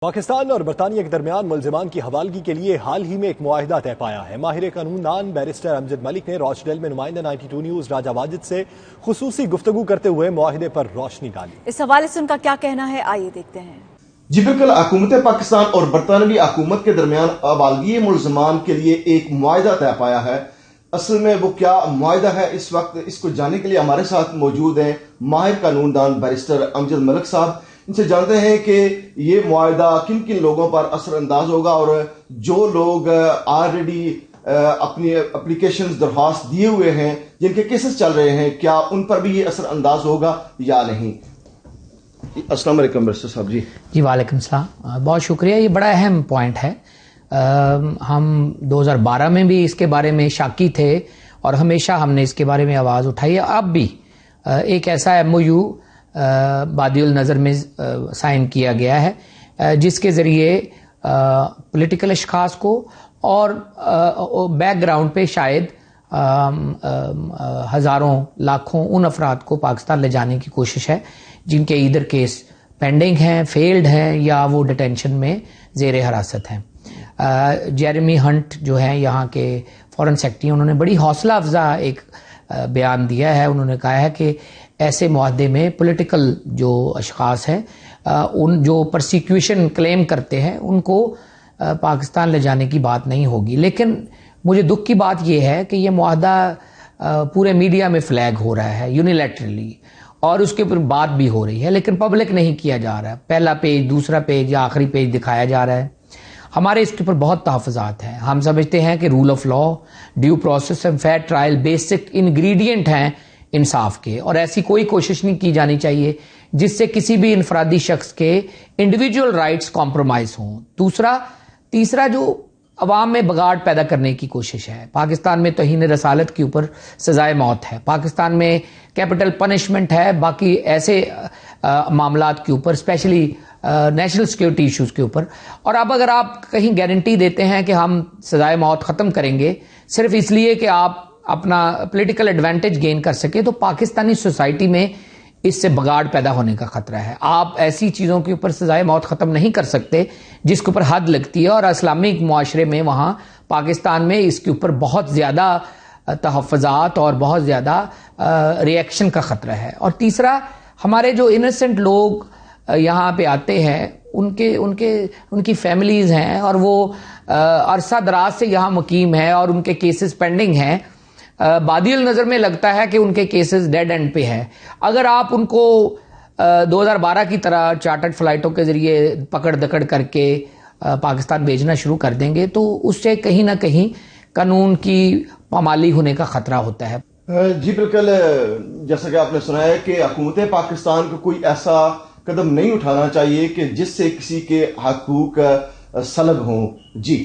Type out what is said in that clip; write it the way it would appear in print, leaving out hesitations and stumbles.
پاکستان اور برطانیہ کے درمیان ملزمان کی حوالگی کے لیے حال ہی میں ایک معاہدہ طے پایا ہے۔ ماہر قانون دان بیرسٹر امجد ملک نے راچڈیل میں نمائندہ 92 نیوز راجہ واجد سے خصوصی گفتگو کرتے ہوئے معاہدے پر روشنی ڈالی۔ اس حوالے سے ان کا کیا کہنا ہے، آئیے دیکھتے ہیں۔ جی بالکل، حکومت پاکستان اور برطانوی حکومت کے درمیان حوالگی ملزمان کے لیے ایک معاہدہ طے پایا ہے۔ اصل میں وہ کیا معاہدہ ہے، اس وقت اس کو جاننے کے لیے ہمارے ساتھ موجود ہیں ماہر قانون دان بیرسٹر امجد ملک صاحب۔ ان سے جانتے ہیں کہ یہ معاہدہ کن کن لوگوں پر اثر انداز ہوگا، اور جو لوگ آلریڈی اپنی اپلیکیشنز درخواست دیے ہوئے ہیں، جن کے کیسز چل رہے ہیں، کیا ان پر بھی یہ اثر انداز ہوگا یا نہیں۔ السلام علیکم بیرسٹر صاحب۔ جی وعلیکم السلام، بہت شکریہ۔ یہ بڑا اہم پوائنٹ ہے۔ ہم 2012 میں بھی اس کے بارے میں شاکی تھے اور ہمیشہ ہم نے اس کے بارے میں آواز اٹھائی ہے۔ اب بھی ایک ایسا MOU بادی النظر میں سائن کیا گیا ہے جس کے ذریعے پولیٹیکل اشخاص کو اور بیک گراؤنڈ پہ شاید ہزاروں لاکھوں ان افراد کو پاکستان لے جانے کی کوشش ہے جن کے ادھر کیس پینڈنگ ہیں، فیلڈ ہیں یا وہ ڈیٹینشن میں زیر حراست ہیں۔ جیریمی ہنٹ جو ہیں یہاں کے فورن سیکرٹری، انہوں نے بڑی حوصلہ افزا ایک بیان دیا ہے۔ انہوں نے کہا ہے کہ ایسے معاہدے میں پولیٹیکل جو اشخاص ہیں، ان جو پرسیکیوشن کلیم کرتے ہیں، ان کو پاکستان لے جانے کی بات نہیں ہوگی۔ لیکن مجھے دکھ کی بات یہ ہے کہ یہ معاہدہ پورے میڈیا میں فلیگ ہو رہا ہے یونیلیٹرلی، اور اس کے اوپر بات بھی ہو رہی ہے، لیکن پبلک نہیں کیا جا رہا ہے۔ پہلا پیج، دوسرا پیج یا آخری پیج دکھایا جا رہا ہے۔ ہمارے اس کے اوپر بہت تحفظات ہیں۔ ہم سمجھتے ہیں کہ rule of law, due process and fair trial basic ingredient ہیں انصاف کے، اور ایسی کوئی کوشش نہیں کی جانی چاہیے جس سے کسی بھی انفرادی شخص کے انڈیویجول رائٹس کمپرومائز ہوں۔ تیسرا جو عوام میں بگاڑ پیدا کرنے کی کوشش ہے۔ پاکستان میں توہین رسالت کے اوپر سزائے موت ہے، پاکستان میں کیپٹل پنشمنٹ ہے، باقی ایسے معاملات کے اوپر اسپیشلی نیشنل سیکیورٹی ایشوز کے اوپر۔ اور اب اگر آپ کہیں گارنٹی دیتے ہیں کہ ہم سزائے موت ختم کریں گے صرف اس لیے کہ آپ اپنا پولیٹیکل ایڈوانٹیج گین کر سکے، تو پاکستانی سوسائٹی میں اس سے بگاڑ پیدا ہونے کا خطرہ ہے۔ آپ ایسی چیزوں کے اوپر سزائے موت ختم نہیں کر سکتے جس کے اوپر حد لگتی ہے، اور اسلامک معاشرے میں وہاں پاکستان میں اس کے اوپر بہت زیادہ تحفظات اور بہت زیادہ ریئیکشن کا خطرہ ہے۔ اور تیسرا، ہمارے جو انسنٹ لوگ یہاں پہ آتے ہیں، ان کی فیملیز ہیں اور وہ عرصہ دراز سے یہاں مقیم ہیں اور ان کے کیسز پینڈنگ ہیں۔ بادی النظر میں لگتا ہے کہ ان کے کیسز ڈیڈ اینڈ پہ ہے۔ اگر آپ ان کو 2012 کی طرح چارٹرڈ فلائٹوں کے ذریعے پکڑ دکڑ کر کے پاکستان بھیجنا شروع کر دیں گے تو اس سے کہیں نہ کہیں قانون کی پامالی ہونے کا خطرہ ہوتا ہے۔ جی بالکل، جیسا کہ آپ نے سنا ہے کہ حکومت پاکستان کو کوئی ایسا قدم نہیں اٹھانا چاہیے کہ جس سے کسی کے حقوق سلب ہوں۔ جی